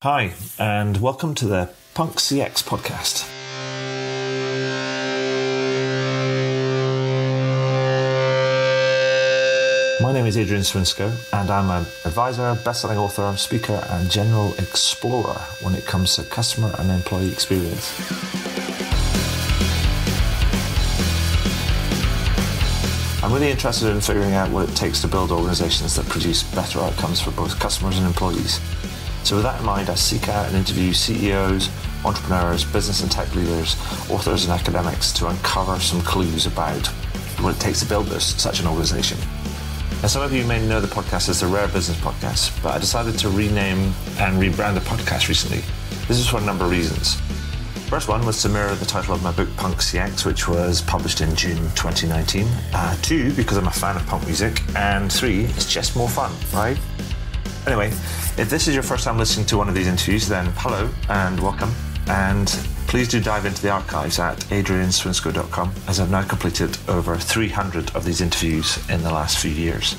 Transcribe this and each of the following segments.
Hi, and welcome to the Punk CX podcast. My name is Adrian Swinsko, and I'm an advisor, best-selling author, speaker, and general explorer when it comes to customer and employee experience. I'm really interested in figuring out what it takes to build organizations that produce better outcomes for both customers and employees. So with that in mind, I seek out and interview CEOs, entrepreneurs, business and tech leaders, authors and academics to uncover some clues about what it takes to build such an organization. Now, some of you may know the podcast as the Rare Business Podcast, but I decided to rename and rebrand the podcast recently. This is for a number of reasons. First one was to mirror the title of my book, Punk CX, which was published in June 2019. Two, because I'm a fan of punk music. And three, it's just more fun, right? Anyway, if this is your first time listening to one of these interviews, then hello and welcome. And please do dive into the archives at adrianswinsko.com, as I've now completed over 300 of these interviews in the last few years.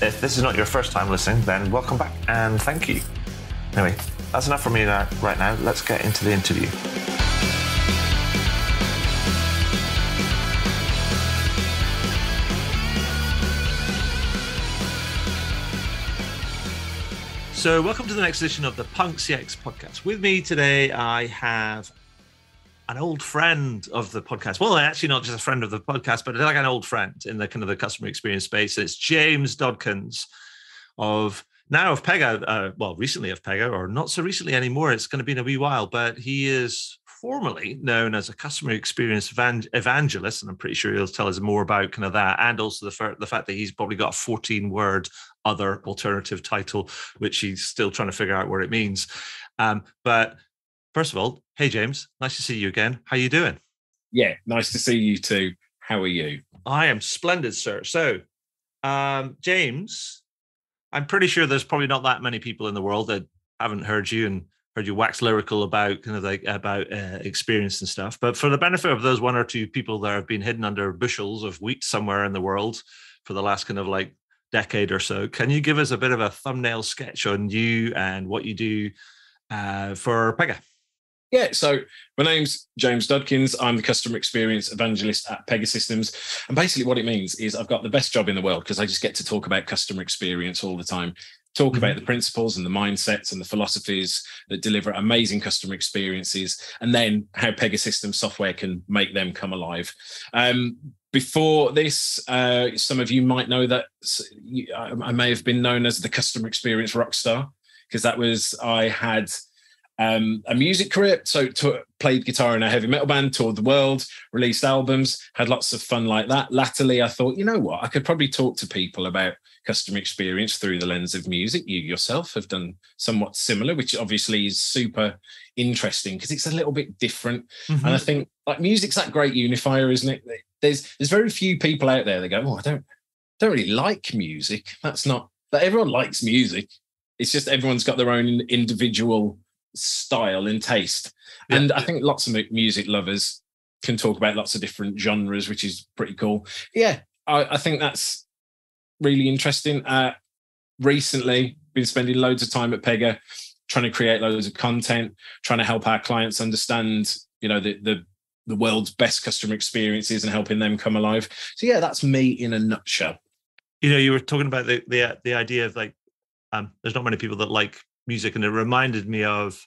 If this is not your first time listening, then welcome back and thank you. Anyway, that's enough for me right now. Let's get into the interview. So welcome to the next edition of the Punk CX podcast. With me today, I have an old friend of the podcast. Well, actually not just a friend of the podcast, but like an old friend in the kind of the customer experience space. It's James Dodkins of Pega, recently of Pega, or not so recently anymore. It's going to be in a wee while, but he is formerly known as a customer experience evangelist, and I'm pretty sure he'll tell us more about kind of that, and also the fact that he's probably got a 14-word other alternative title, which he's still trying to figure out what it means. But first of all, hey James, nice to see you again. How you doing? Yeah, nice to see you too. How are you? I am splendid, sir. So, James, I'm pretty sure there's probably not that many people in the world that haven't heard you wax lyrical about kind of like about experience and stuff. But for the benefit of those one or two people that have been hidden under bushels of wheat somewhere in the world for the last kind of like decade or so, can you give us a bit of a thumbnail sketch on you and what you do for Pega? Yeah, so my name's James Dodkins. I'm the customer experience evangelist at Pegasystems. And basically what it means is I've got the best job in the world because I just get to talk about customer experience all the time, talk about the principles and the mindsets and the philosophies that deliver amazing customer experiences, and then how Pegasystems software can make them come alive. Before this, some of you might know that I may have been known as the customer experience rock star, because I had a music career. So played guitar in a heavy metal band, toured the world, released albums, had lots of fun like that. Latterly, I thought, you know what, I could probably talk to people about customer experience through the lens of music. You yourself have done somewhat similar, which obviously is super interesting because it's a little bit different. And I think like music's that great unifier, isn't it? There's very few people out there that go, I don't really like music. That's not that everyone likes music. It's just everyone's got their own individual style and taste. Yeah. And I think lots of music lovers can talk about lots of different genres, which is pretty cool. Yeah, I think that's really interesting. Recently, been spending loads of time at Pega, trying to create loads of content, trying to help our clients understand, the world's best customer experiences and helping them come alive. So yeah, that's me in a nutshell. You were talking about the idea of like, there's not many people that like music, and it reminded me of,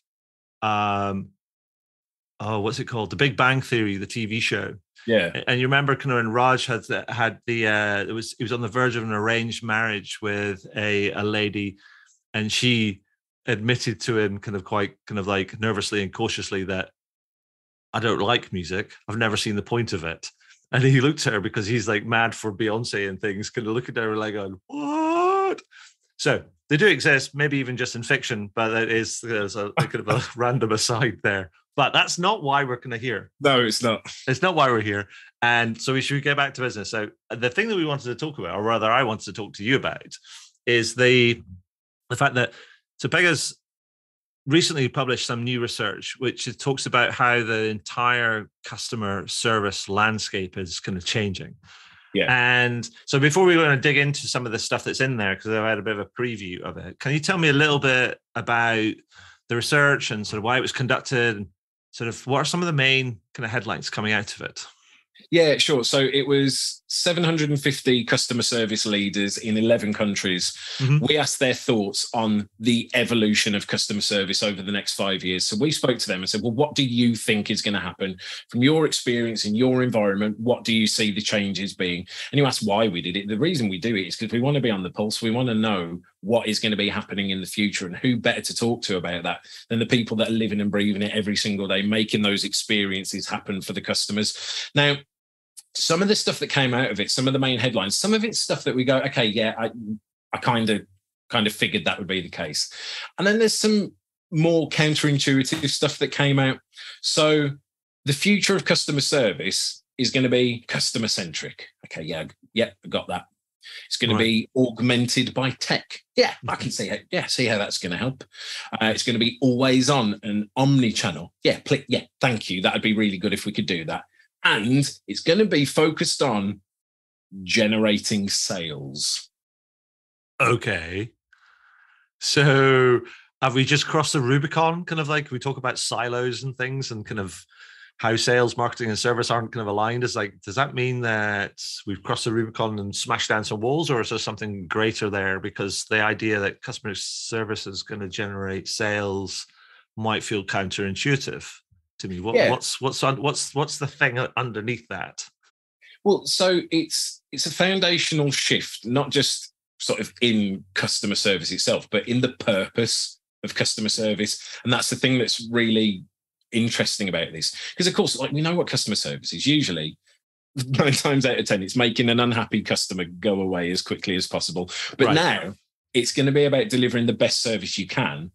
what's it called? The Big Bang Theory, the TV show. Yeah, and you remember kind of when Raj he was on the verge of an arranged marriage with a lady, and she admitted to him kind of like nervously and cautiously that I don't like music. I've never seen the point of it. And he looked at her because he's like mad for Beyonce and things, kind of looking at her like, going, what? So they do exist, maybe even just in fiction, but there's a kind of a random aside there. But that's not why we're kind of here. No, it's not. It's not why we're here. And so we should get back to business. So the thing that we wanted to talk about, or rather I wanted to talk to you about, is the fact that Pega's recently published some new research, which talks about how the entire customer service landscape is kind of changing. Yeah. And so before we want to dig into some of the stuff that's in there, because I've had a bit of a preview of it, can you tell me a little bit about the research and sort of why it was conducted, and sort of what are some of the main kind of headlines coming out of it? Yeah, sure. So it was 750 customer service leaders in 11 countries. Mm-hmm. We asked their thoughts on the evolution of customer service over the next 5 years. So we spoke to them and said, well, what do you think is going to happen from your experience in your environment? What do you see the changes being? And you asked why we did it. The reason we do it is because we want to be on the pulse. We want to know what is going to be happening in the future, and who better to talk to about that than the people that are living and breathing it every single day, making those experiences happen for the customers. Now, some of the stuff that came out of it, some of the main headlines, some of it's stuff that we go, okay, yeah, I kind of figured that would be the case. And then there's some more counterintuitive stuff that came out. So the future of customer service is going to be customer centric. Okay, yeah, I got that. It's going to be augmented by tech. Yeah, I can see how that's going to help. It's going to be always on and omni-channel. Yeah, thank you. That'd be really good if we could do that. And it's going to be focused on generating sales. Okay. So have we just crossed the Rubicon? Kind of like we talk about silos and things, and kind of how sales, marketing, and service aren't kind of aligned. Is like, does that mean that we've crossed the Rubicon and smashed down some walls, or is there something greater there? Because the idea that customer service is going to generate sales might feel counterintuitive to me. What's the thing underneath that? Well, so it's a foundational shift, not just sort of in customer service itself, but in the purpose of customer service. And that's the thing that's really interesting about this. Because of course, like, we know what customer service is. Usually 9 times out of 10, it's making an unhappy customer go away as quickly as possible. But now it's going to be about delivering the best service you can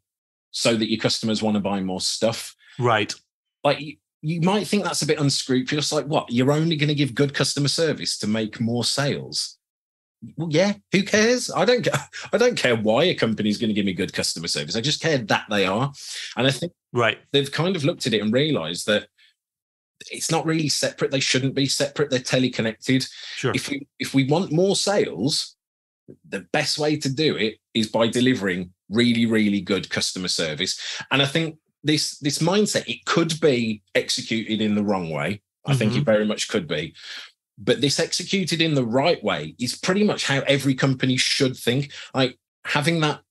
so that your customers want to buy more stuff. Right. Like, you might think that's a bit unscrupulous. Like, what? You're only going to give good customer service to make more sales? Well, yeah, who cares? I don't care why a company is going to give me good customer service. I just care that they are. And I think they've kind of looked at it and realized that it's not really separate. They shouldn't be separate. They're teleconnected. Sure. If we want more sales, the best way to do it is by delivering really, really good customer service. And I think this mindset, it could be executed in the wrong way. I think it very much could be. But this executed in the right way is pretty much how every company should think. Like, having that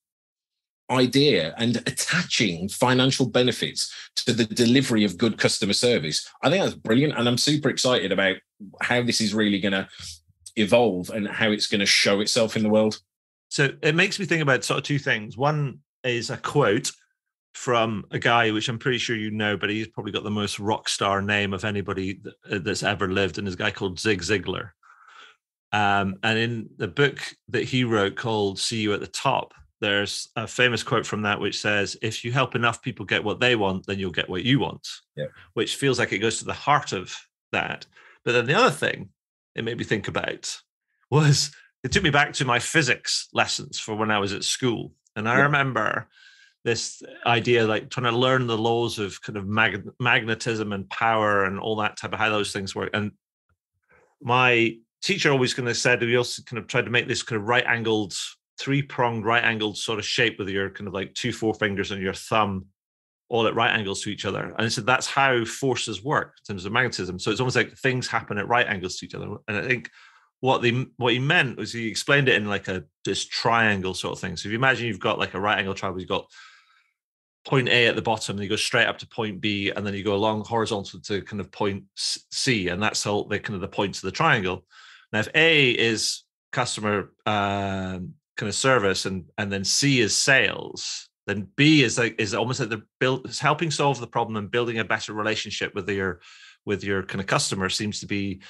idea and attaching financial benefits to the delivery of good customer service, I think that's brilliant. And I'm super excited about how this is really going to evolve and how it's going to show itself in the world. So it makes me think about sort of two things. One is a quote from a guy, which I'm pretty sure you know, but he's probably got the most rock star name of anybody that's ever lived, and is a guy called Zig Ziglar. And in the book that he wrote called See You at the Top, there's a famous quote from that which says, if you help enough people get what they want, then you'll get what you want. Yeah. Which feels like it goes to the heart of that. But then the other thing it made me think about was, it took me back to my physics lessons for when I was at school. And I remember this idea, like trying to learn the laws of kind of magnetism and power and all that type of how those things work. And my teacher always kind of said, we also kind of tried to make this kind of right-angled, 3-pronged right-angled sort of shape with your kind of like 2 forefingers and your thumb all at right angles to each other. And so that's how forces work in terms of magnetism. So it's almost like things happen at right angles to each other. And I think what he meant was, he explained it in like this triangle sort of thing. So if you imagine you've got like a right angle triangle, you've got point A at the bottom, and you go straight up to point B, and then you go along horizontal to kind of point C, and that's all the kind of the points of the triangle. Now, if A is customer kind of service, and then C is sales, then B is almost like it's helping solve the problem and building a better relationship with your kind of customer seems to be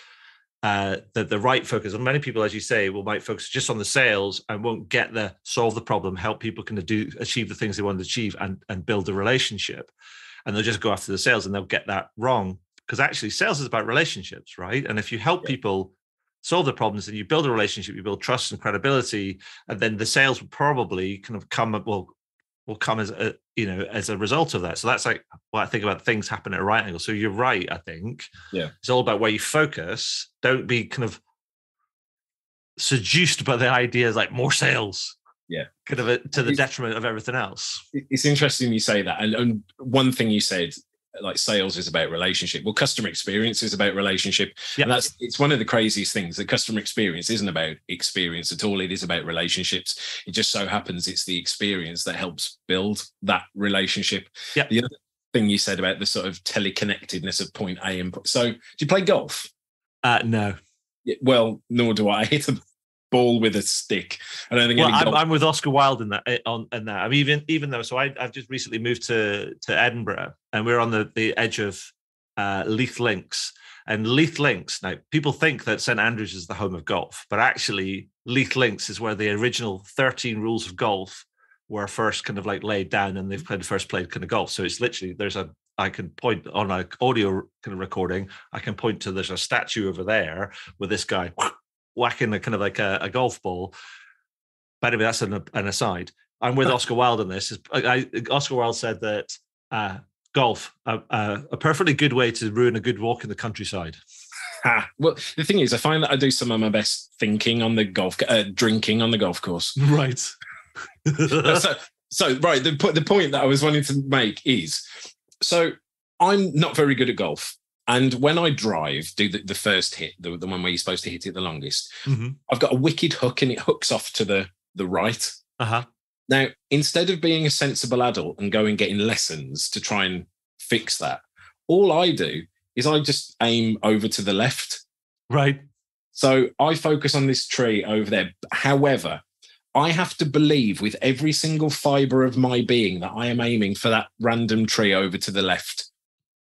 the right focus. And many people, as you say, might focus just on the sales and won't get solve the problem, help people kind of achieve the things they want to achieve and build a relationship. And they'll just go after the sales, and they'll get that wrong, because actually sales is about relationships, right? And if you help people solve the problems, then you build a relationship, you build trust and credibility, and then the sales will probably kind of come as as a result of that. So that's like what I think about things happen at a right angle. So you're right, I think. Yeah. It's all about where you focus. Don't be kind of seduced by the ideas like more sales. Yeah. kind of to the detriment of everything else. It's interesting you say that. And one thing you said, like sales is about relationship. Well, customer experience is about relationship. Yep. And it's one of the craziest things. That customer experience isn't about experience at all. It is about relationships. It just so happens it's the experience that helps build that relationship. Yep. The other thing you said about the sort of teleconnectedness of point A and so do you play golf? No. Well, nor do I. I hit a ball with a stick. I don't think. Well, I'm with Oscar Wilde in that. I mean, even though, so I've just recently moved to Edinburgh, and we're on the edge of Leith Links. And Leith Links, now people think that St Andrews is the home of golf, but actually Leith Links is where the original 13 rules of golf were first kind of like laid down, and they've first played kind of golf. So it's literally I can point on an audio kind of recording. I can point to there's a statue over there with this guy whacking a kind of like a golf ball. But anyway, that's an aside. I'm with Oscar Wilde on this. Oscar Wilde said that golf, a perfectly good way to ruin a good walk in the countryside. Well, the thing is, I find that I do some of my best thinking on the drinking on the golf course. Right. So right. The point that I was wanting to make is, so I'm not very good at golf. And when I drive, do the first hit, the one where you're supposed to hit it the longest, I've got a wicked hook and it hooks off to the right. Uh-huh. Now, instead of being a sensible adult and going getting lessons to try and fix that, all I do is I just aim over to the left. Right. So I focus on this tree over there. However, I have to believe with every single fiber of my being that I am aiming for that random tree over to the left.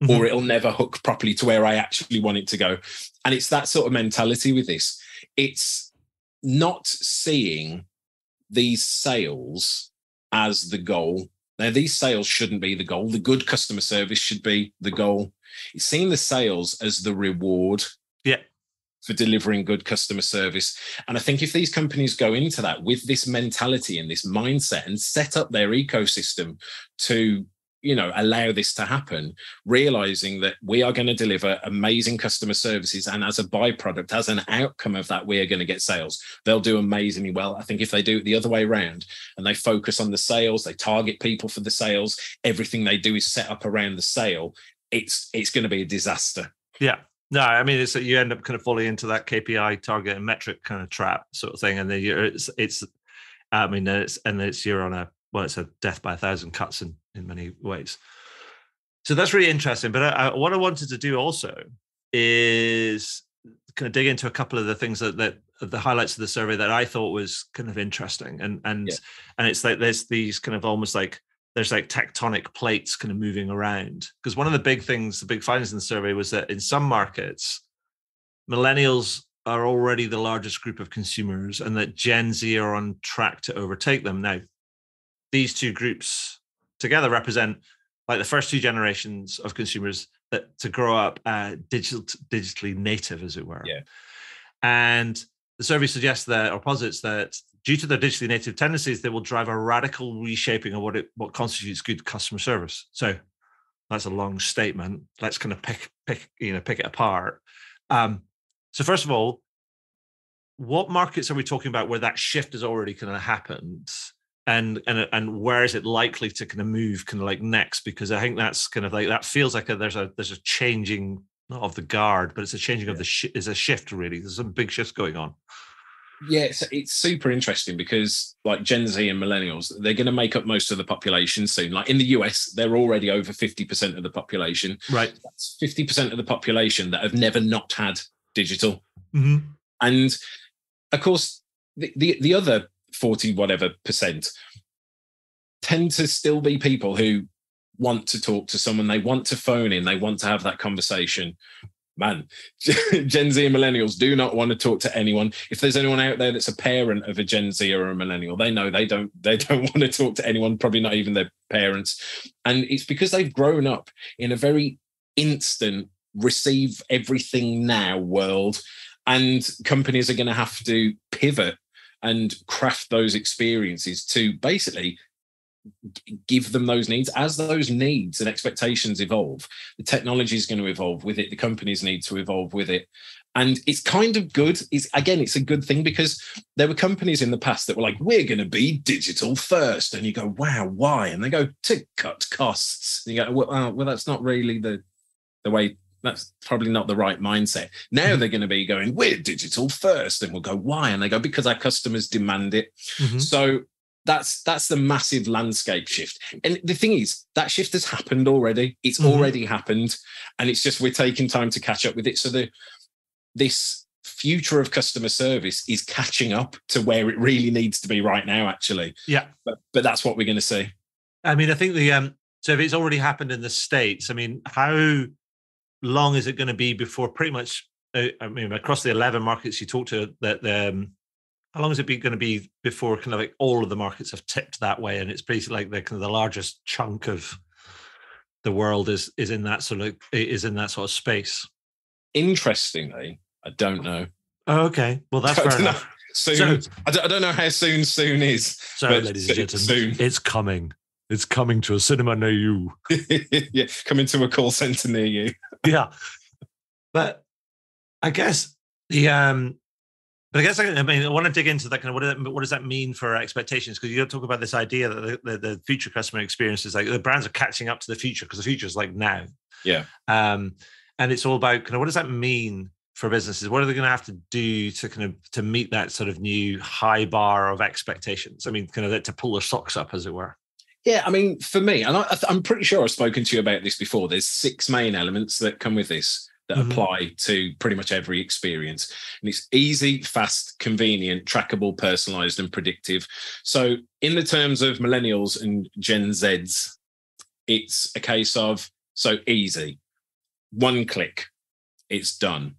Or it'll never hook properly to where I actually want it to go. And it's that sort of mentality with this. It's not seeing these sales as the goal. Now, these sales shouldn't be the goal. The good customer service should be the goal. It's seeing the sales as the reward for delivering good customer service. And I think if these companies go into that with this mentality and this mindset and set up their ecosystem to allow this to happen, realizing that we are going to deliver amazing customer services. And as a byproduct, as an outcome of that, we are going to get sales. They'll do amazingly well. I think if they do it the other way around and they focus on the sales, they target people for the sales, everything they do is set up around the sale, it's going to be a disaster. Yeah. No, I mean, it's that you end up kind of falling into that KPI target and metric kind of trap sort of thing. And then you're on it's a death by 1,000 cuts in many ways. So that's really interesting. But what I wanted to do also is kind of dig into a couple of the things that the highlights of the survey that I thought was kind of interesting. And it's like there's these kind of almost like there's like tectonic plates kind of moving around. Because one of the big findings in the survey was that in some markets, millennials are already the largest group of consumers and that Gen Z are on track to overtake them. Now, these two groups together represent like the first two generations of consumers that to grow up digitally native, as it were. Yeah. And the survey suggests that, or posits that, due to their digitally native tendencies, they will drive a radical reshaping of what constitutes good customer service. So that's a long statement. Let's kind of pick it apart. So first of all, what markets are we talking about where that shift has already kind of happened? And where is it likely to kind of move kind of like next? Because I think that's kind of like, that feels like there's a changing, not of the guard, but it's a changing of is a shift really. There's some big shifts going on. Yeah, it's super interesting because like Gen Z and millennials, they're going to make up most of the population soon. Like in the US, they're already over 50% of the population. Right. That's 50% of the population that have never not had digital. Mm-hmm. And of course, the other 40 whatever percent tend to still be people who want to talk to someone, they want to phone in, they want to have that conversation. Man, Gen Z and millennials do not want to talk to anyone. If there's anyone out there that's a parent of a Gen Z or a millennial, they know they don't want to talk to anyone, probably not even their parents. And it's because they've grown up in a very instant receive everything now world. And companies are going to have to pivot and craft those experiences to basically give them those needs. As those needs and expectations evolve, the technology is going to evolve with it. The companies need to evolve with it. And it's kind of good. It's a good thing, because there were companies in the past that were like, we're going to be digital first. And you go, wow, why? And they go, to cut costs. And you go, well, that's not really the way, that's probably not the right mindset. Now they're going to be going, we're digital first. And we'll go, why? And they go, because our customers demand it. So that's the massive landscape shift. And the thing is, that shift has happened already. It's already happened. And it's just, we're taking time to catch up with it. So this future of customer service is catching up to where it really needs to be right now, actually. Yeah. But that's what we're going to see. I mean, I think so if it's already happened in the States, I mean, how long is it going to be before pretty much, I mean, across the 11 markets you talked to, that how long is it going to be before kind of like all of the markets have tipped that way? And it's basically like the kind of the largest chunk of the world is in that sort of space. Interestingly, I don't know. Oh, okay. Well, that's fair enough. Soon. So, I don't know how soon is. So, ladies and gentlemen, it's coming. It's coming to a cinema near you. Yeah, coming to a call center near you. Yeah. But I guess I mean, I want to dig into that kind of what does that mean for our expectations? Because you talk about this idea that the future customer experience is like the brands are catching up to the future, because the future is like now. Yeah. And it's all about kind of what does that mean for businesses? What are they going to have to do to meet that sort of new high bar of expectations? I mean, kind of to pull their socks up, as it were. Yeah, I mean, for me, and I'm pretty sure I've spoken to you about this before, there's 6 main elements that come with this that apply to pretty much every experience. And it's easy, fast, convenient, trackable, personalized, and predictive. So in the terms of millennials and Gen Zs, it's a case of, so easy, one click, it's done.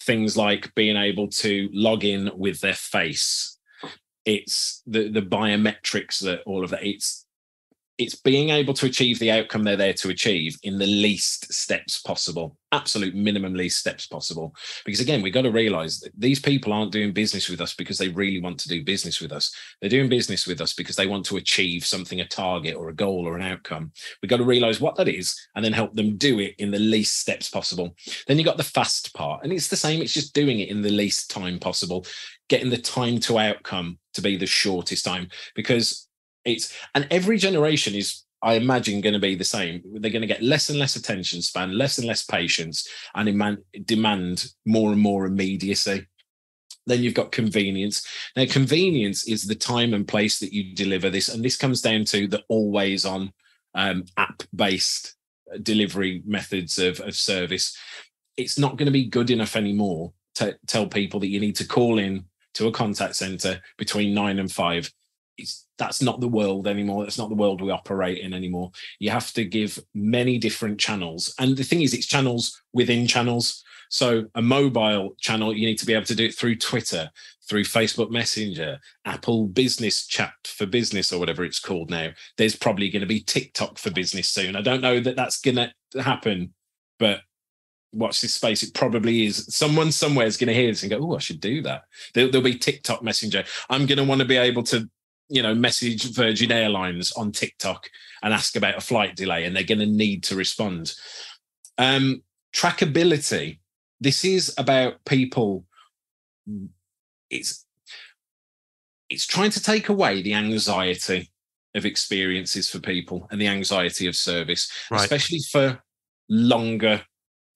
Things like being able to log in with their face. It's the biometrics, that all of that. It's being able to achieve the outcome they're there to achieve in the least steps possible, absolute minimum least steps possible. Because again, we've got to realize that these people aren't doing business with us because they really want to do business with us. They're doing business with us because they want to achieve something, a target or a goal or an outcome. We've got to realize what that is and then help them do it in the least steps possible. Then you got the fast part, and it's the same. It's just doing it in the least time possible, getting the time to outcome to be the shortest time, because and every generation is, I imagine, going to be the same. They're going to get less and less attention span, less and less patience, and demand more and more immediacy. Then you've got convenience. Now, convenience is the time and place that you deliver this, and this comes down to the always on app-based delivery methods of service. It's not going to be good enough anymore to tell people that you need to call in to a contact center between 9 and 5. That's not the world anymore. That's not the world we operate in anymore. You have to give many different channels. And the thing is, it's channels within channels. So a mobile channel, you need to be able to do it through Twitter, through Facebook Messenger, Apple Business Chat for Business, or whatever it's called now. There's probably going to be TikTok for Business soon. I don't know that that's going to happen, but watch this space. It probably is. Someone somewhere is going to hear this and go, oh, I should do that. There'll be TikTok Messenger. I'm going to want to be able to message Virgin Airlines on TikTok and ask about a flight delay, and they're going to need to respond. Trackability. This is about people. It's trying to take away the anxiety of experiences for people and the anxiety of service, right, especially for longer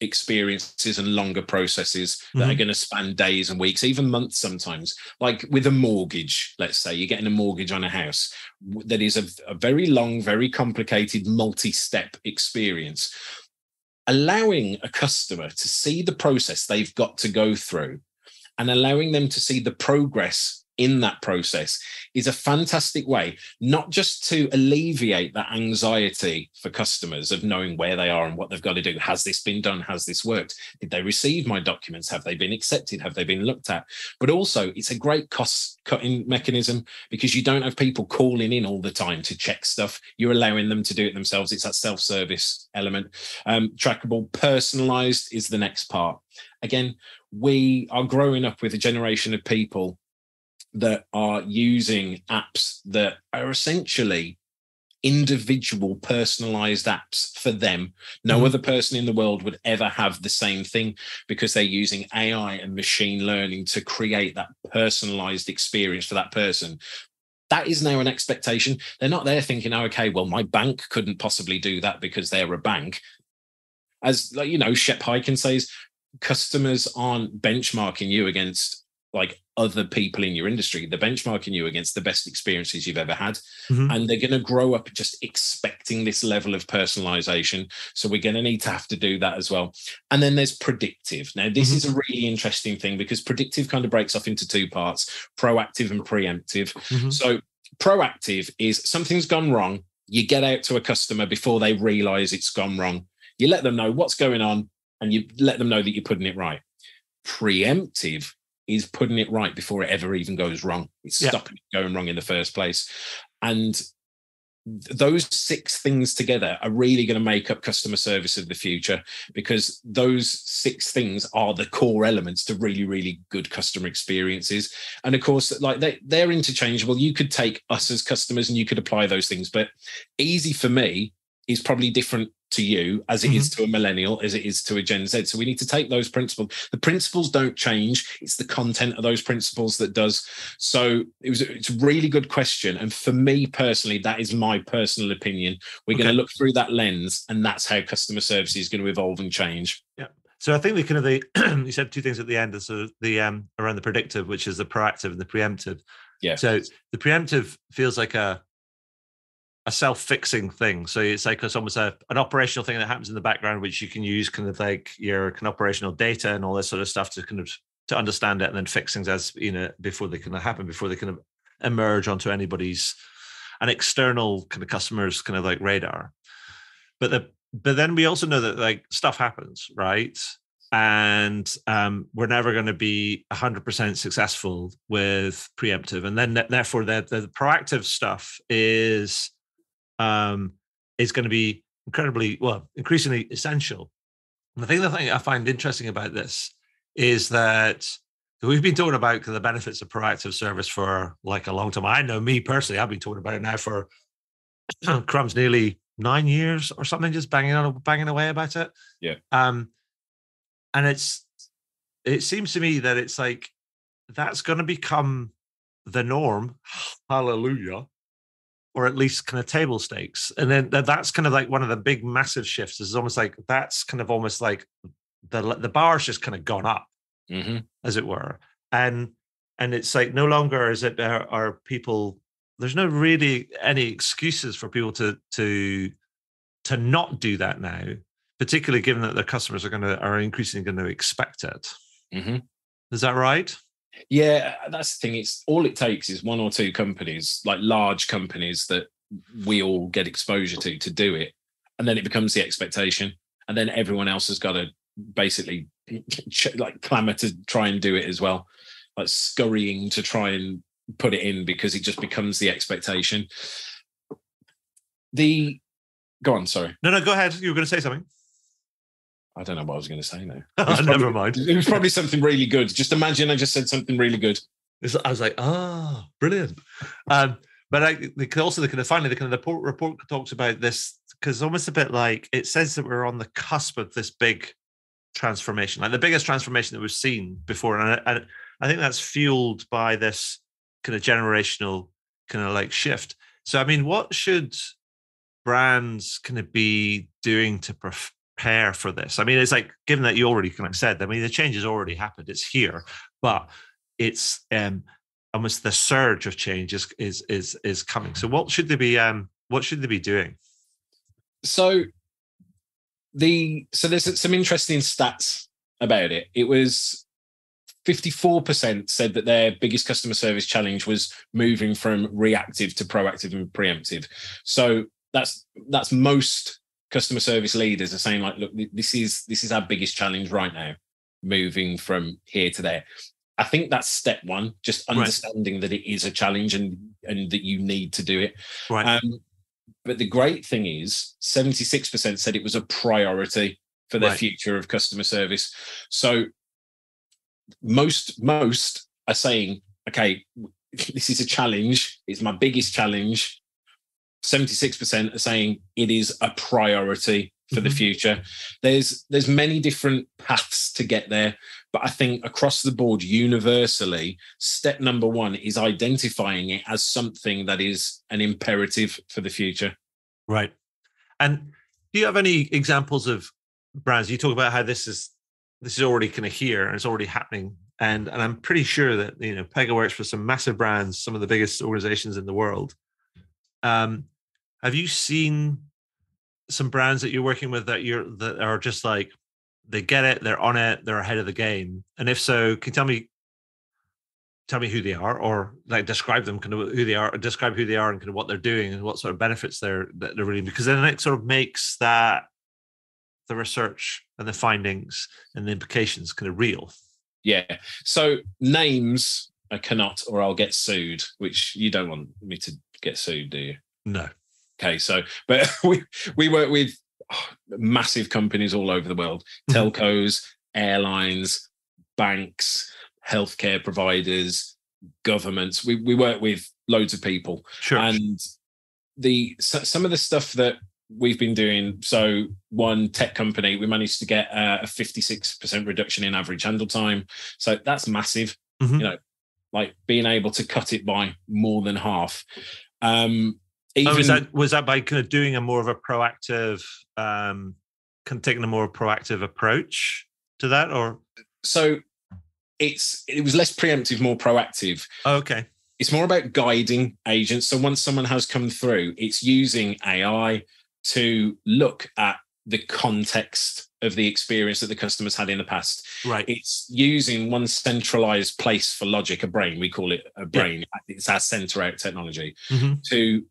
experiences and longer processes that are going to span days and weeks, even months sometimes. Like with a mortgage, let's say you're getting a mortgage on a house that is a very long, very complicated, multi-step experience. Allowing a customer to see the process they've got to go through and allowing them to see the progress in that process is a fantastic way, not just to alleviate that anxiety for customers of knowing where they are and what they've got to do. Has this been done? Has this worked? Did they receive my documents? Have they been accepted? Have they been looked at? But also it's a great cost-cutting mechanism because you don't have people calling in all the time to check stuff. You're allowing them to do it themselves. It's that self-service element. Trackable, personalized is the next part. Again, we are growing up with a generation of people that are using apps that are essentially individual personalized apps for them. No other person in the world would ever have the same thing, because they're using AI and machine learning to create that personalized experience for that person. That is now an expectation. They're not there thinking, oh, okay, well, my bank couldn't possibly do that because they're a bank. As like, Shep Hyken says, customers aren't benchmarking you against like other people in your industry. They're benchmarking you against the best experiences you've ever had. And they're going to grow up just expecting this level of personalization. So we're going to need to have to do that as well. And then there's predictive. Now, this is a really interesting thing, because predictive kind of breaks off into two parts: proactive and preemptive. So proactive is something's gone wrong. You get out to a customer before they realize it's gone wrong. You let them know what's going on, and you let them know that you're putting it right. Preemptive is putting it right before it ever even goes wrong. It's stopping it going wrong in the first place. And those 6 things together are really going to make up customer service of the future, because those 6 things are the core elements to really, really good customer experiences. And of course, like they're interchangeable. You could take us as customers and you could apply those things, but easy for me is probably different to you as it is to a millennial, as it is to a Gen Z. So we need to take those principles. The principles don't change. It's the content of those principles that does. So it's a really good question. And for me personally, that is my personal opinion. We're going to look through that lens, and that's how customer service is going to evolve and change. Yeah. So I think we kind of you said 2 things at the end. So the around the predictive, which is the proactive, and the preemptive. Yeah. So the preemptive feels like a self-fixing thing. So it's like it's almost an operational thing that happens in the background, which you can use kind of like your kind of operational data and all this sort of stuff to kind of to understand it and then fix things as before they kind of happen, before they kind of emerge onto an external kind of customer's kind of like radar. But then we also know that like stuff happens, right? And we're never going to be 100% successful with preemptive. And then therefore the proactive stuff is going to be increasingly essential. And I think the thing I find interesting about this is that we've been talking about the benefits of proactive service for like a long time. I know me personally, I've been talking about it now for crumbs, nearly 9 years or something, just banging away about it. Yeah. And it seems to me that it's like that's going to become the norm. Hallelujah. Or at least kind of table stakes. And then that's kind of like one of the big massive shifts. Is almost like that's kind of almost like the bar's just kind of gone up, as it were. And it's like no longer is it are people. There's no really any excuses for people to not do that now, particularly given that their customers are increasingly going to expect it. Is that right? Yeah, that's the thing. It's all it takes is 1 or 2 companies, like large companies that we all get exposure to do it. And then it becomes the expectation. And then everyone else has got to basically like clamor to try and do it as well, like scurrying to try and put it in, because it just becomes the expectation. Go on, sorry. No, go ahead. You were going to say something. I don't know what I was going to say now. Never mind. It was probably something really good. Just imagine I just said something really good. I was like, brilliant. But the report talks about this, because almost a bit like it says that we're on the cusp of this big transformation, like the biggest transformation that we've seen before. And I think that's fueled by this kind of generational kind of like shift. So, I mean, what should brands kind of be doing to prepare for this? I mean, it's like, given that you already kind of said, I mean, the change has already happened. It's here, but it's almost the surge of change is coming. So what should they be doing? So there's some interesting stats about it. It was 54% said that their biggest customer service challenge was moving from reactive to proactive and preemptive. So that's most customer service leaders are saying, like, look, this is our biggest challenge right now, moving from here to there. I think that's step one, just understanding that it is a challenge and that you need to do it. Right. But the great thing is 76% said it was a priority for their future of customer service. So most are saying, okay, this is a challenge. It's my biggest challenge. 76% are saying it is a priority for the future. There's many different paths to get there, but I think across the board, universally, step number one is identifying it as something that is an imperative for the future. Right. And do you have any examples of brands? You talk about how this is already kind of here and it's already happening. And I'm pretty sure that, you know, Pega works for some massive brands, some of the biggest organizations in the world. Have you seen some brands that you're working with that are just like, they get it, they're on it, they're ahead of the game? And if so, can you tell me who they are, or like describe them, kind of who they are, describe who they are and kind of what they're doing and what sort of benefits they're really, because then it sort of makes that the research and the findings and the implications kind of real. Yeah. So names I cannot, or I'll get sued, which you don't want me to get sued, do you? No. Okay. So, but we work with massive companies all over the world, telcos, airlines, banks, healthcare providers, governments. We work with loads of people. Sure. And some of the stuff that we've been doing, so one tech company, we managed to get a 56% reduction in average handle time. So that's massive, you know, like being able to cut it by more than half. Was that by kind of doing a more of a proactive, kind of taking a more proactive approach to that, or? So it was less preemptive, more proactive. Oh, okay. It's more about guiding agents. So once someone has come through, it's using AI to look at the context of the experience that the customer's had in the past. Right. It's using one centralized place for logic, a brain. We call it a brain. Yeah. It's our center out technology to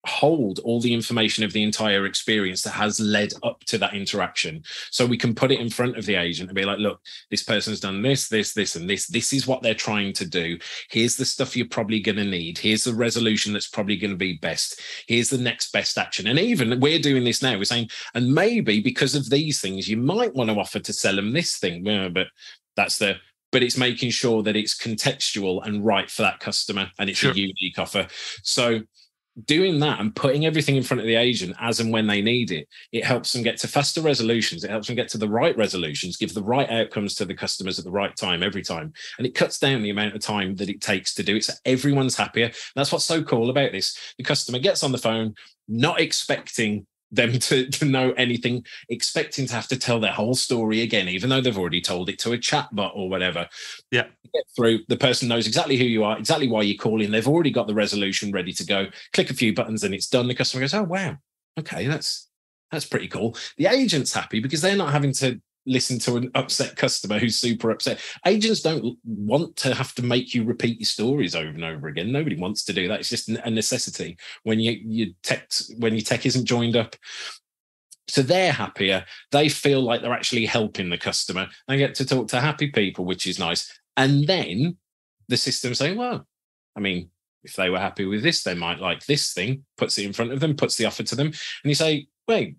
hold all the information of the entire experience that has led up to that interaction. So we can put it in front of the agent and be like, look, this person's done this, and this. This is what they're trying to do. Here's the stuff you're probably going to need. Here's the resolution that's probably going to be best. Here's the next best action. And even we're doing this now. We're saying, and maybe because of these things, you might want to offer to sell them this thing. But it's making sure that it's contextual and right for that customer, and it's a unique offer. So doing that and putting everything in front of the agent as and when they need it, it helps them get to faster resolutions. It helps them get to the right resolutions, give the right outcomes to the customers at the right time, every time. And it cuts down the amount of time that it takes to do it. So everyone's happier. That's what's so cool about this. The customer gets on the phone, not expecting them to know anything, expecting to have to tell their whole story again, even though they've already told it to a chatbot or whatever. Yeah. Get through, the person knows exactly who you are, exactly why you're calling. They've already got the resolution ready to go. Click a few buttons and it's done. The customer goes, oh, wow. Okay, that's pretty cool. The agent's happy because they're not having to listen to an upset customer who's super upset. Agents don't want to have to make you repeat your stories over and over again. Nobody wants to do that. It's just a necessity when your tech isn't joined up. So they're happier. They feel like they're actually helping the customer. They get to talk to happy people, which is nice. And then the system saying, well, I mean, if they were happy with this, they might like this thing, puts it in front of them, puts the offer to them. And you say, wait,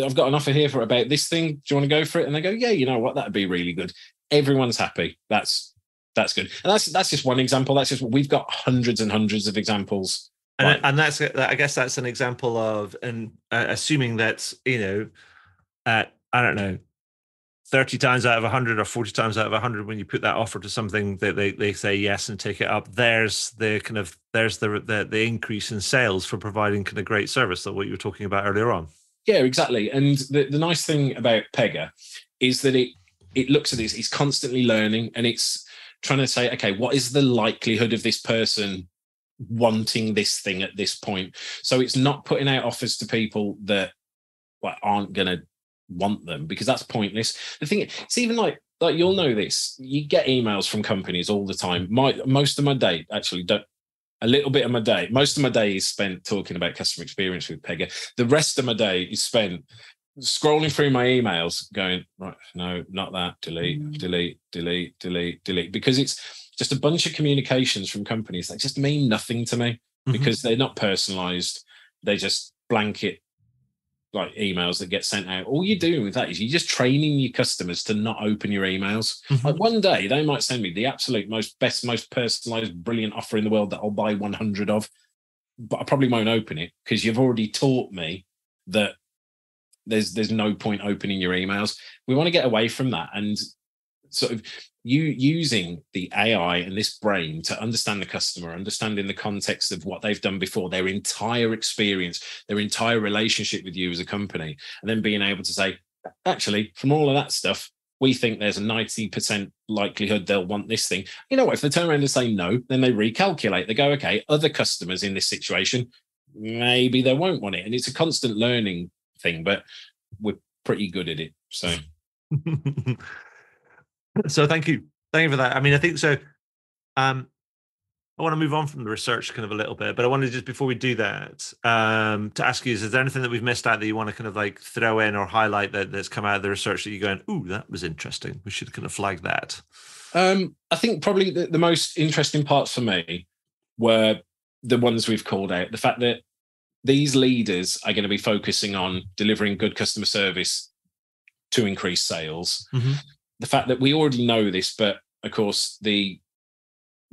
I've got an offer here for about this thing. Do you want to go for it? And they go, yeah, you know what? That'd be really good. Everyone's happy. That's good. And that's just one example. That's just, we've got hundreds and hundreds of examples. And that's, I guess that's an example of, and assuming that, you know, I don't know, 30 times out of 100 or 40 times out of 100, when you put that offer to something, they say yes and take it up, there's the increase in sales for providing kind of great service, that what you were talking about earlier on. Yeah, exactly. And the nice thing about Pega is that it looks at this, it's constantly learning, and it's trying to say, okay, what is the likelihood of this person wanting this thing at this point? So it's not putting out offers to people that aren't going to want them, because that's pointless. The thing, it's even like you'll know this, you get emails from companies all the time. Most of my day, actually, most of my day is spent talking about customer experience with Pega. The rest of my day is spent scrolling through my emails going, right, no, not that, delete, because it's just a bunch of communications from companies that just mean nothing to me, because they're not personalized. They just blanket like emails that get sent out. All you're doing with that is you're just training your customers to not open your emails. Like one day they might send me the absolute most personalized, brilliant offer in the world that I'll buy 100 of. but I probably won't open it because you've already taught me that there's no point opening your emails. We want to get away from that and sort of you using the AI and this brain to understand the customer, understanding the context of what they've done before, their entire experience, their entire relationship with you as a company, and then being able to say, actually, from all of that stuff, we think there's a 90% likelihood they'll want this thing. You know what? If they turn around and say no, then they recalculate. They go, okay, other customers in this situation, maybe they won't want it. And it's a constant learning thing, but we're pretty good at it. So so thank you for that. I mean, I think so. I want to move on from the research kind of a little bit, but I wanted just before we do that to ask you: is there anything that we've missed out that you want to kind of like throw in or highlight that's come out of the research that you're going, "Ooh, that was interesting. We should kind of flag that." I think probably the most interesting parts for me were the ones we've called out. The fact that these leaders are going to be focusing on delivering good customer service to increase sales. Mm-hmm. The fact that we already know this, but of course the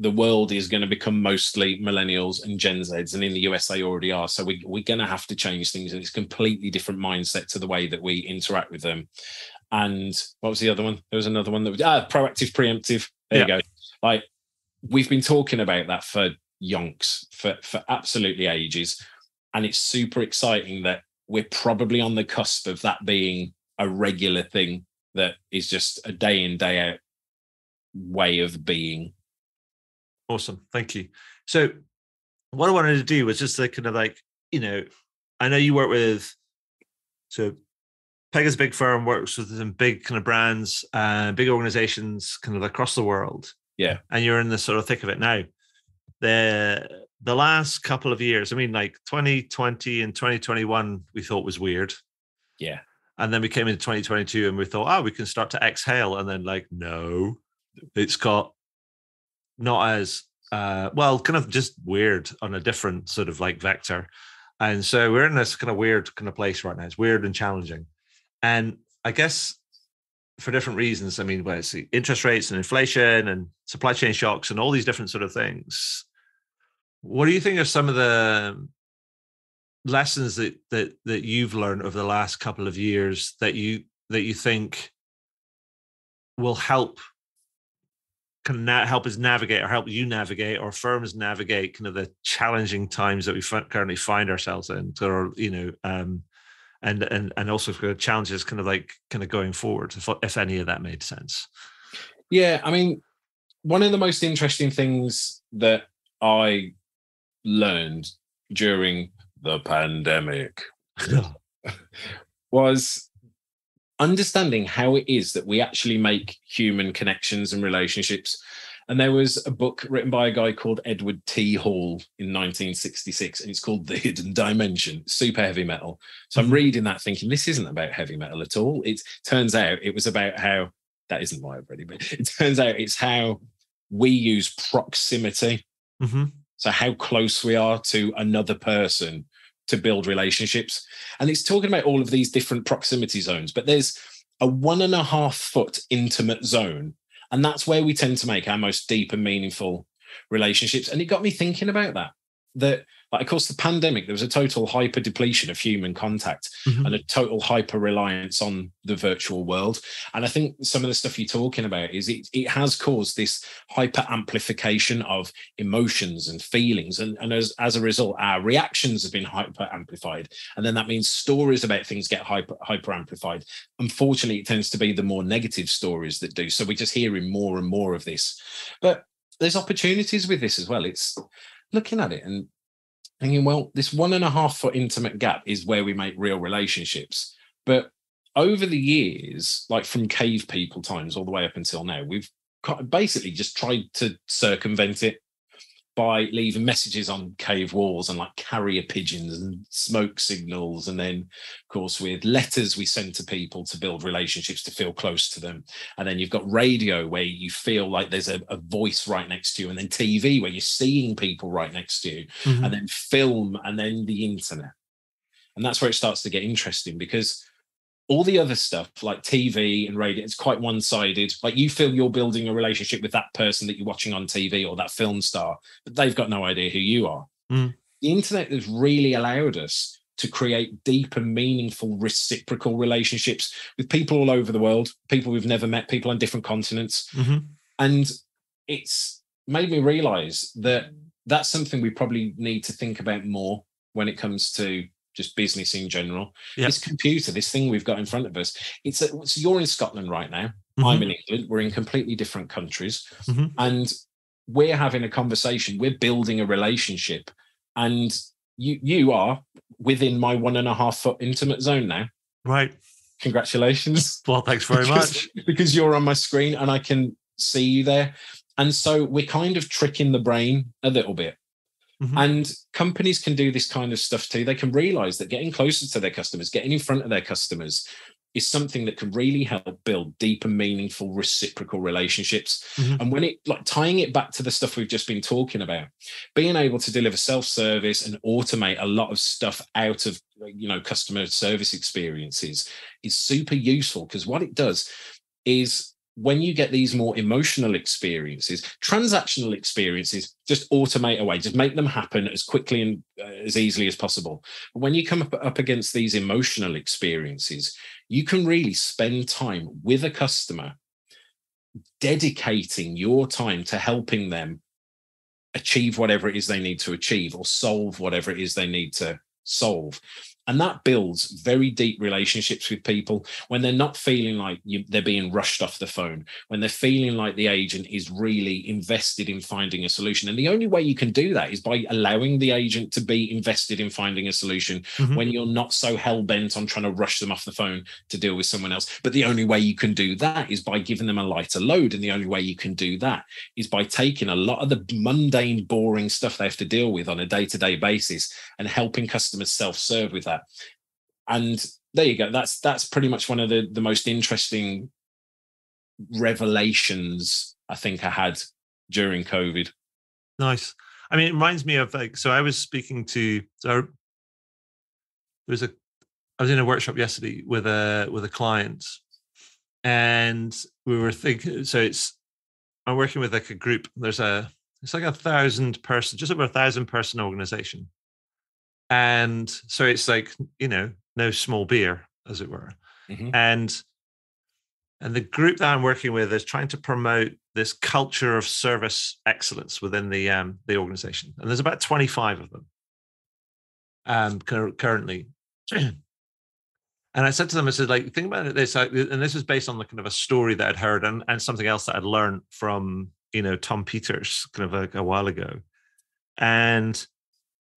world is going to become mostly millennials and Gen Zs, and in the US they already are. So we're going to have to change things, and it's a completely different mindset to the way that we interact with them. And what was the other one? There was another one that was proactive, preemptive. There you go. Like we've been talking about that for yonks for absolutely ages, and it's super exciting that we're probably on the cusp of that being a regular thing that is just a day in, day out way of being. Awesome. Thank you. So what I wanted to do was just to kind of like, I know you work with, so Pega's a big firm, works with some big kind of brands, big organizations kind of across the world. Yeah. And you're in the sort of thick of it now. The last couple of years, I mean, like 2020 and 2021, we thought was weird. Yeah. And then we came into 2022 and we thought, we can start to exhale. And then like, no, it's got not as, kind of just weird on a different sort of like vector. And so we're in this kind of weird kind of place right now. It's weird and challenging. And I guess for different reasons, I mean, where it's the interest rates and inflation and supply chain shocks and all these different sort of things. What do you think are some of the lessons that you've learned over the last couple of years that you think will help help us navigate, or help you navigate, or firms navigate kind of the challenging times that we currently find ourselves in, or and also for challenges kind of going forward, if any of that made sense? Yeah, I mean, one of the most interesting things that I learned during the pandemic was understanding how it is that we actually make human connections and relationships. And there was a book written by a guy called Edward T. Hall in 1966, and it's called The Hidden Dimension, super heavy metal. So I'm reading that thinking, this isn't about heavy metal at all. It turns out it was about how, that isn't why I've read it, but it turns out it's how we use proximity. Mm-hmm. So how close we are to another person to build relationships. And it's talking about all of these different proximity zones, but there's a 1.5 foot intimate zone. And that's where we tend to make our most deep and meaningful relationships. And it got me thinking about that, like, of course, the pandemic, there was a total hyper depletion of human contact and a total hyper reliance on the virtual world. And I think some of the stuff you're talking about is it has caused this hyper amplification of emotions and feelings. And as a result, our reactions have been hyper amplified. And then that means stories about things get hyper amplified. Unfortunately, it tends to be the more negative stories that do. So we're just hearing more and more of this. But there's opportunities with this as well. It's looking at it and thinking, well, this 1.5 foot intimate gap is where we make real relationships. But over the years, like from cave people times all the way up until now, we've basically just tried to circumvent it by leaving messages on cave walls and like carrier pigeons and smoke signals. And then, of course, with letters we send to people to build relationships, to feel close to them. And then you've got radio where you feel like there's a voice right next to you. And then TV where you're seeing people right next to you. Mm-hmm. And then film, and then the internet. And that's where it starts to get interesting, because all the other stuff like TV and radio, it's quite one-sided. Like you feel you're building a relationship with that person that you're watching on TV or that film star, but they've got no idea who you are. Mm. the internet has really allowed us to create deep and meaningful reciprocal relationships with people all over the world, people we've never met, people on different continents. Mm-hmm. And it's made me realize that that's something we probably need to think about more when it comes to just business in general. Yep. This computer, this thing we've got in front of us, so you're in Scotland right now. Mm-hmm. I'm in England. We're in completely different countries. Mm-hmm. And we're having a conversation. We're building a relationship. And you are within my 1.5 foot intimate zone now. Right. Congratulations. Well, thanks very much. Because you're on my screen and I can see you there. And so we're kind of tricking the brain a little bit. Mm-hmm. And companies can do this kind of stuff too. They can realize that getting closer to their customers, getting in front of their customers is something that can really help build deep and meaningful reciprocal relationships. Mm-hmm. And when it, like, tying it back to the stuff we've just been talking about, being able to deliver self-service and automate a lot of stuff out of, customer service experiences is super useful, because what it does is, when you get these more emotional experiences, transactional experiences, just automate away, just make them happen as quickly and as easily as possible. But when you come up against these emotional experiences, you can really spend time with a customer, dedicating your time to helping them achieve whatever it is they need to achieve, or solve whatever it is they need to solve. And that builds very deep relationships with people when they're not feeling like they're being rushed off the phone, when they're feeling like the agent is really invested in finding a solution. And the only way you can do that is by allowing the agent to be invested in finding a solution, mm-hmm. when you're not so hell-bent on trying to rush them off the phone to deal with someone else. But the only way you can do that is by giving them a lighter load. And the only way you can do that is by taking a lot of the mundane, boring stuff they have to deal with on a day-to-day basis and helping customers self-serve with that. And there you go. That's pretty much one of the most interesting revelations I think I had during COVID. Nice. I mean, it reminds me of, like, so I was speaking to, I was in a workshop yesterday with a client, and we were thinking, I'm working with like a group. It's like 1,000 person, just over 1,000 person organization. And so it's like, no small beer, as it were. Mm-hmm. And the group that I'm working with is trying to promote this culture of service excellence within the organization. And there's about 25 of them currently. And I said to them, I said, like, think about it this, and this is based on the kind of a story that I'd heard and something else that I'd learned from, Tom Peters kind of a while ago. And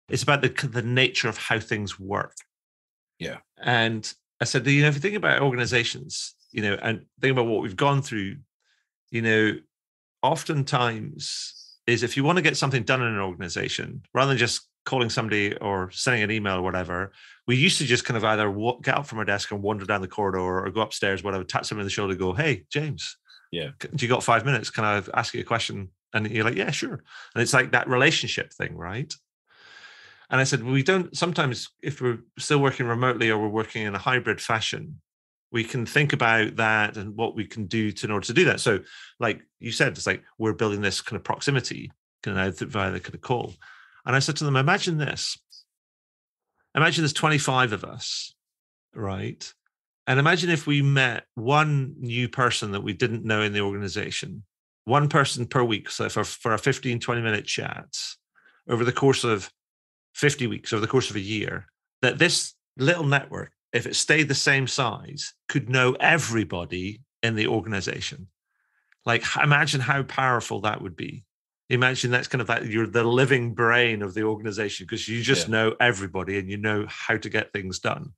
it's about the nature of how things work. Yeah. And I said, if you think about organizations, and think about what we've gone through, oftentimes is, if you want to get something done in an organization, rather than just calling somebody or sending an email or whatever, we used to just kind of either get up from our desk and wander down the corridor, or go upstairs, whatever, tap someone on the shoulder, go, "Hey, James, yeah, do you got 5 minutes? Can I ask you a question?" And you're like, "Yeah, sure." And it's like that relationship thing, right? And I said, we don't, sometimes if we're still working remotely or we're working in a hybrid fashion, we can think about that and what we can do in order to do that. So like you said, it's like we're building this kind of proximity via the kind of call. And I said to them, imagine this. Imagine there's 25 of us, right? And imagine if we met one new person that we didn't know in the organization, one person per week. So for a 15, 20-minute chat over the course of 50 weeks, over the course of a year, that this little network, if it stayed the same size, could know everybody in the organization. Like, imagine how powerful that would be. Imagine that's kind of that, you're the living brain of the organization, because you just know everybody and you know how to get things done.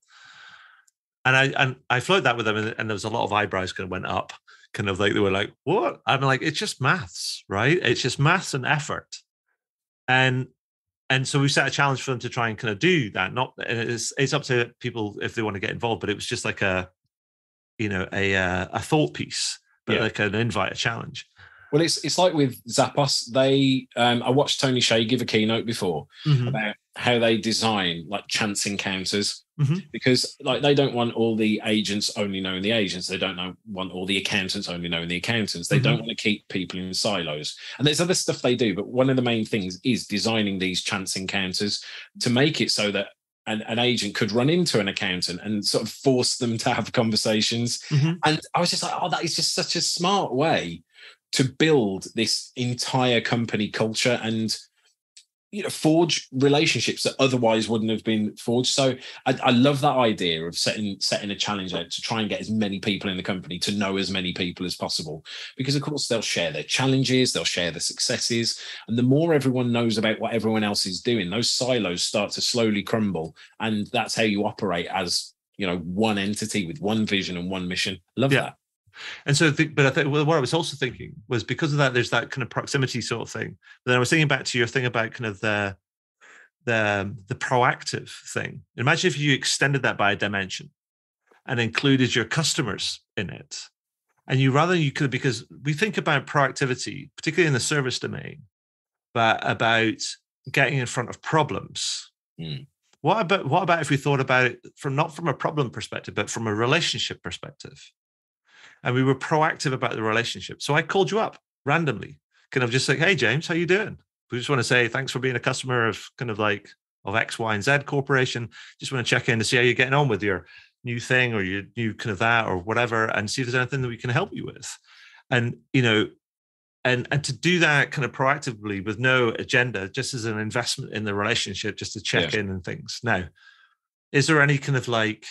And I floated that with them, and there was a lot of eyebrows kind of went up, kind of like, they were like, what? I'm like, it's just maths, right? It's just maths and effort. And so we set a challenge for them to try and kind of do that. It's up to people if they want to get involved, but it was just like a thought piece, but like an invite, a challenge. Well, it's like with Zappos. I watched Tony Hsieh give a keynote before, mm-hmm. about how they design like chance encounters, Mm-hmm. because like they don't want all the agents only knowing the agents. They don't want all the accountants only knowing the accountants. They don't want to keep people in silos. And there's other stuff they do, but one of the main things is designing these chance encounters to make it so that an agent could run into an accountant and sort of force them to have conversations. Mm-hmm. And I was just like, oh, that is just such a smart way to build this entire company culture and, you know, forge relationships that otherwise wouldn't have been forged. So I love that idea of setting a challenge out to try and get as many people in the company to know as many people as possible, because of course they'll share their challenges, they'll share the successes, and the more everyone knows about what everyone else is doing, those silos start to slowly crumble, and that's how you operate as, you know, one entity with one vision and one mission. Love that. And so, but I think what I was also thinking was, because of that, there's that kind of proximity sort of thing. But then I was thinking back to your thing about kind of the proactive thing. Imagine if you extended that by a dimension and included your customers in it. And you could, because we think about proactivity, particularly in the service domain, but about getting in front of problems. What about if we thought about it not from a problem perspective, but from a relationship perspective? And we were proactive about the relationship. So I called you up randomly, kind of just like, hey, James, how you doing? We just want to say thanks for being a customer of kind of like of X, Y, and Z Corporation. Just want to check in to see how you're getting on with your new thing or your new kind of that or whatever, and see if there's anything that we can help you with. And, you know, and to do that kind of proactively with no agenda, just as an investment in the relationship, just to check in and things. Now, is there any kind of like,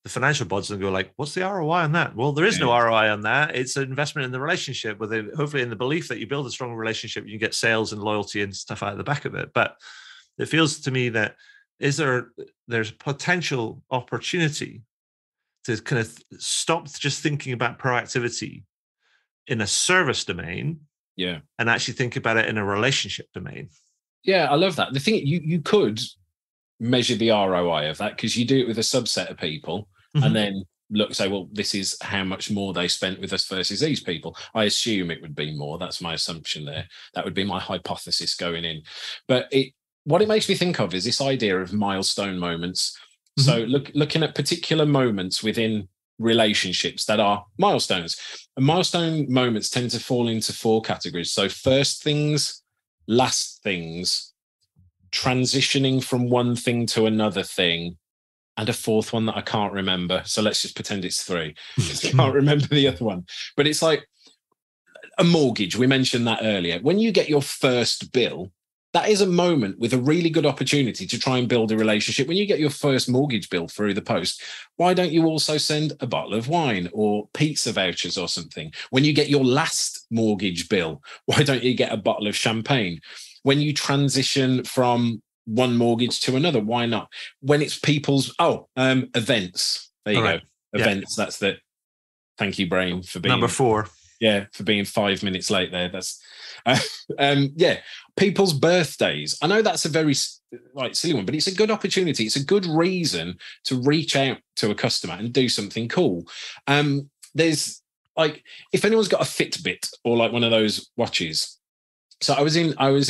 the financial bods and go like, what's the ROI on that? Well, there is no ROI on that. It's an investment in the relationship, with hopefully in the belief that you build a strong relationship, you get sales and loyalty and stuff out of the back of it. But it feels to me that there's potential opportunity to kind of stop just thinking about proactivity in a service domain, and actually think about it in a relationship domain. Yeah, I love that. The thing, you could measure the ROI of that, because you do it with a subset of people, and then say, well, this is how much more they spent with us versus these people. I assume it would be more. That's my assumption there. That would be my hypothesis going in. But what it makes me think of is this idea of milestone moments. So looking at particular moments within relationships that are milestones. And milestone moments tend to fall into 4 categories. So first things, last things, transitioning from one thing to another thing, and a 4th one that I can't remember. So let's just pretend it's 3. I can't remember the other one. But it's like a mortgage. We mentioned that earlier. When you get your first bill, that is a moment with a really good opportunity to try and build a relationship. When you get your first mortgage bill through the post, why don't you also send a bottle of wine or pizza vouchers or something? When you get your last mortgage bill, why don't you get a bottle of champagne? When you transition from one mortgage to another, why not? When it's people's events, there you go. Events. That's the thank you, brain, for being number 4. Yeah, for being 5 minutes late there. That's people's birthdays. I know that's a very silly one, but it's a good opportunity. It's a good reason to reach out to a customer and do something cool. There's like, if anyone's got a Fitbit or like one of those watches. So I was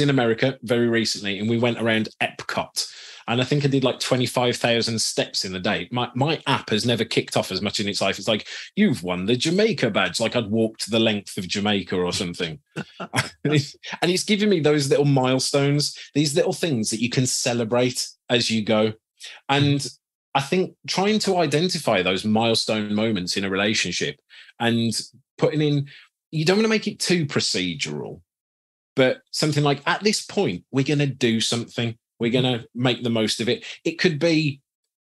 in America very recently, and we went around Epcot, and I think I did like 25,000 steps in a day. My app has never kicked off as much in its life. It's like, you've won the Jamaica badge. Like I'd walked the length of Jamaica or something. and it's giving me those little milestones, these little things that you can celebrate as you go. And I think trying to identify those milestone moments in a relationship and putting in, you don't want to make it too procedural, but something like, at this point, we're going to do something. We're going to make the most of it. It could be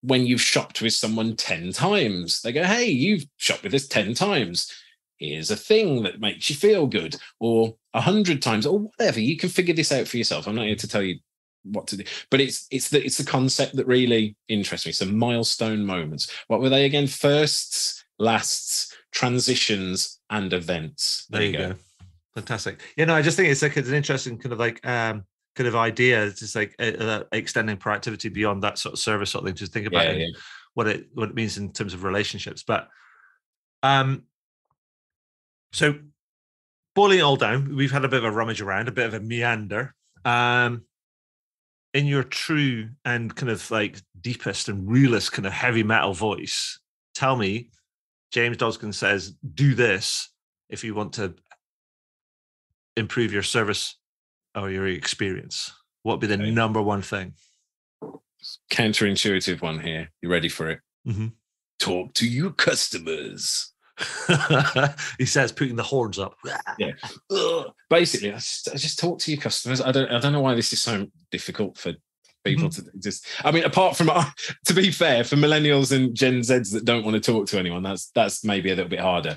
when you've shopped with someone 10 times. They go, hey, you've shopped with us 10 times. Here's a thing that makes you feel good. Or 100 times, or whatever. You can figure this out for yourself. I'm not here to tell you what to do. But it's the concept that really interests me. So milestone moments. What were they again? Firsts, lasts, transitions, and events. There you go. Fantastic. Yeah, no, I just think it's like, it's an interesting kind of like kind of idea. It's just like extending proactivity beyond that sort of service sort of thing. Just think about what it means in terms of relationships. But so boiling it all down, we've had a bit of a rummage around, a bit of a meander. in your true and kind of like deepest and realest kind of heavy metal voice, tell me, James Dodkin says, do this if you want to improve your service or your experience. What would be the number one thing? Counterintuitive one here. You ready for it? Mm-hmm. Talk to your customers. He says, putting the horns up. Yeah. Basically, I just talk to your customers. I don't know why this is so difficult for people to just. I mean, apart from, to be fair, for millennials and Gen Zs that don't want to talk to anyone, that's maybe a little bit harder.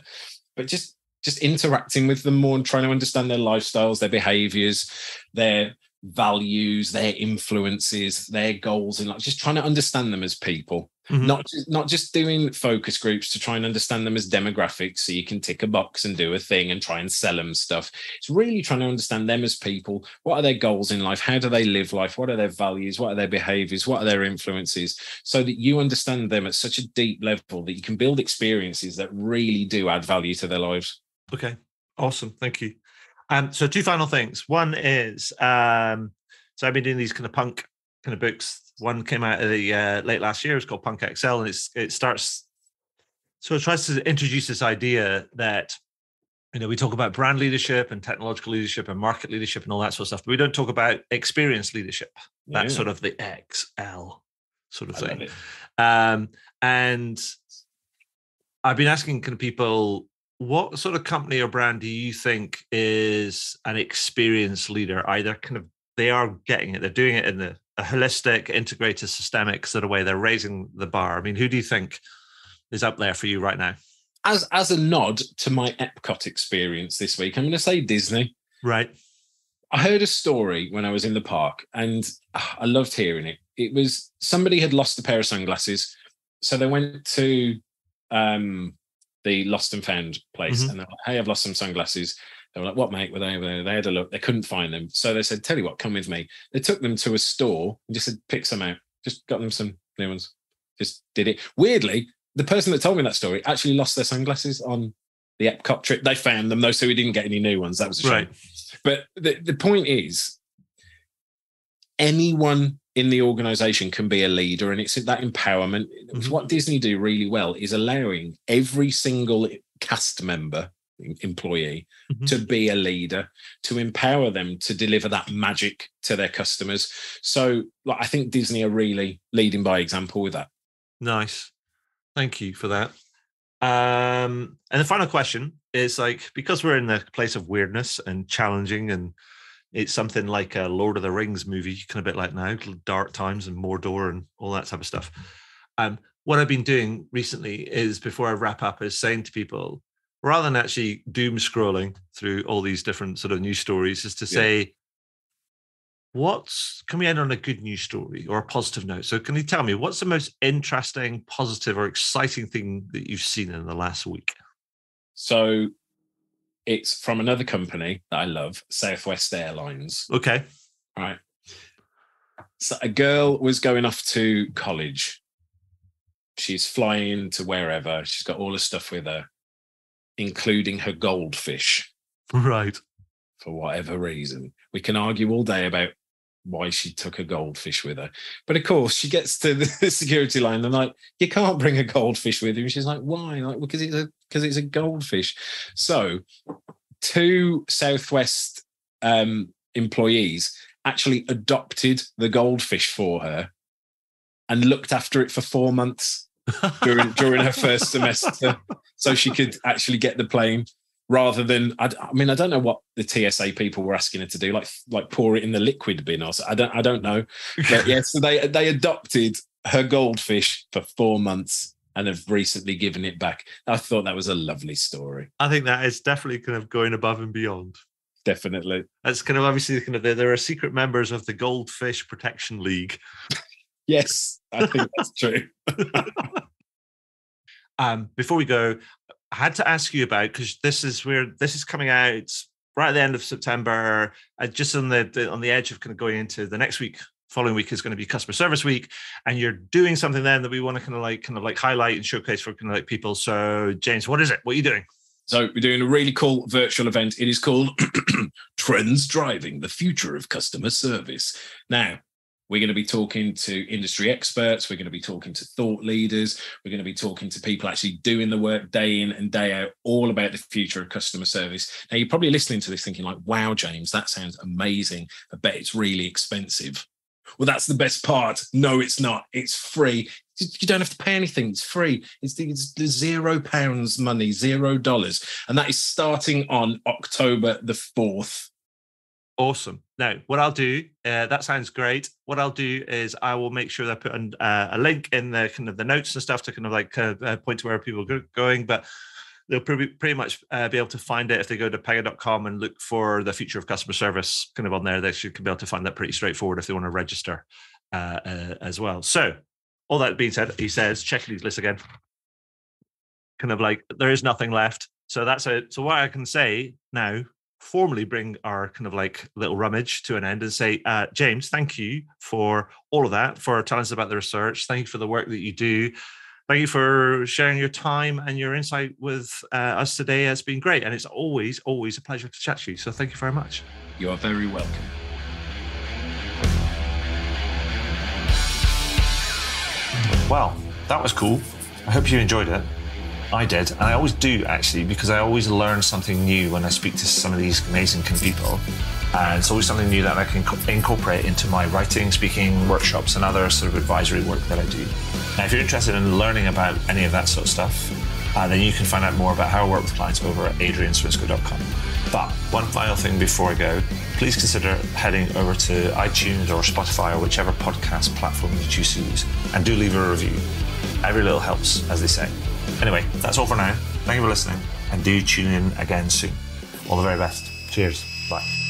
But just interacting with them more and trying to understand their lifestyles, their behaviors, their values, their influences, their goals, and like just trying to understand them as people. Not just doing focus groups to try and understand them as demographics so you can tick a box and do a thing and try and sell them stuff. It's really trying to understand them as people. What are their goals in life? How do they live life? What are their values? What are their behaviors? What are their influences? So that you understand them at such a deep level that you can build experiences that really do add value to their lives. Okay, awesome. Thank you. So 2 final things. One is, so I've been doing these kind of punk kind of books. One came out of the late last year. It's called Punk XL, and it starts. So it tries to introduce this idea that, we talk about brand leadership and technological leadership and market leadership and all that sort of stuff, but we don't talk about experience leadership. That's sort of the XL sort of thing. And I've been asking kind of people, what sort of company or brand do you think is an experienced leader? Either kind of they are getting it, they're doing it in a holistic, integrated, systemic sort of way. They're raising the bar. I mean, who do you think is up there for you right now? As a nod to my Epcot experience this week, I'm going to say Disney. Right. I heard a story when I was in the park, and I loved hearing it. It was somebody had lost a pair of sunglasses, so they went to the lost and found place, and they're like, "Hey, I've lost some sunglasses." They were like, "What, mate? Were they over there?" They had a look. They couldn't find them. So they said, "Tell you what, come with me." They took them to a store and just said, "Pick some out." Just got them some new ones. Just did it. Weirdly, the person that told me that story actually lost their sunglasses on the Epcot trip. They found them, though, so we didn't get any new ones. That was a shame. Right. But the point is, anyone in the organization can be a leader, and it's that empowerment. What Disney do really well is allowing every single cast member, employee, to be a leader, to empower them to deliver that magic to their customers. So I think Disney are really leading by example with that. Nice. Thank you for that. And the final question is, like, because we're in the place of weirdness and challenging, and it's something like a Lord of the Rings movie, kind of a bit like now, dark times and Mordor and all that type of stuff. What I've been doing recently is, before I wrap up, is saying to people, rather than actually doom scrolling through all these different sort of news stories, is to say, can we end on a good news story or a positive note? So can you tell me, what's the most interesting, positive, or exciting thing that you've seen in the last week? So it's from another company that I love, Southwest Airlines. Okay. All right. So a girl was going off to college. She's flying to wherever. She's got all her stuff with her, including her goldfish. Right. For whatever reason. We can argue all day about why she took a goldfish with her. But of course, she gets to the security line and like, you can't bring a goldfish with you. And she's like, why? Like, because it's a goldfish. So 2 Southwest employees actually adopted the goldfish for her and looked after it for 4 months during her first semester, so she could actually get the plane, rather than, I don't know what the TSA people were asking her to do, like pour it in the liquid bin or so. I don't know. But yeah, so they adopted her goldfish for 4 months and have recently given it back. I thought that was a lovely story. I think that is definitely kind of going above and beyond. Definitely. That's kind of obviously kind of, there are secret members of the Goldfish Protection League. Yes, I think that's true. Before we go, I had to ask you about, because this is coming out right at the end of September, just on the edge of kind of going into the next week. Following week is going to be Customer Service Week, and you're doing something then that we want to kind of like highlight and showcase for kind of like people. So, James, what is it? What are you doing? So we're doing a really cool virtual event. It is called Trends Driving the Future of Customer Service. Now, We're going to be talking to industry experts. We're going to be talking to thought leaders. We're going to be talking to people actually doing the work day in and day out, all about the future of customer service. Now, you're probably listening to this thinking like, wow, James, that sounds amazing. I bet it's really expensive. Well, that's the best part. No, it's not. It's free. You don't have to pay anything. It's free. It's £0 money, $0. And that is starting on October the 4th. Awesome. Now, what I'll do, that sounds great. What I'll do is I will make sure that I put a link in the kind of the notes and stuff to kind of like point to where people are going. But they'll pretty much be able to find it if they go to Pega.com and look for the future of customer service kind of on there. They should be able to find that pretty straightforward if they want to register as well. So all that being said, he says, check these lists again. Kind of like there is nothing left. So that's it. So what I can say now, formally bring our kind of like little rummage to an end and say, James, thank you for all of that, for telling us about the research. Thank you for the work that you do. Thank you for sharing your time and your insight with us today. It's been great. And it's always, always a pleasure to chat to you. So thank you very much. You are very welcome. Well, that was cool. I hope you enjoyed it. I did, and I always do actually, because I always learn something new when I speak to some of these amazing people. And it's always something new that I can incorporate into my writing, speaking, workshops, and other sort of advisory work that I do. Now, if you're interested in learning about any of that sort of stuff, then you can find out more about how I work with clients over at adrianswinscoe.com. But one final thing before I go, please consider heading over to iTunes or Spotify or whichever podcast platform you choose to use, and do leave a review. Every little helps, as they say. Anyway, that's all for now. Thank you for listening, and do tune in again soon. All the very best. Cheers. Bye.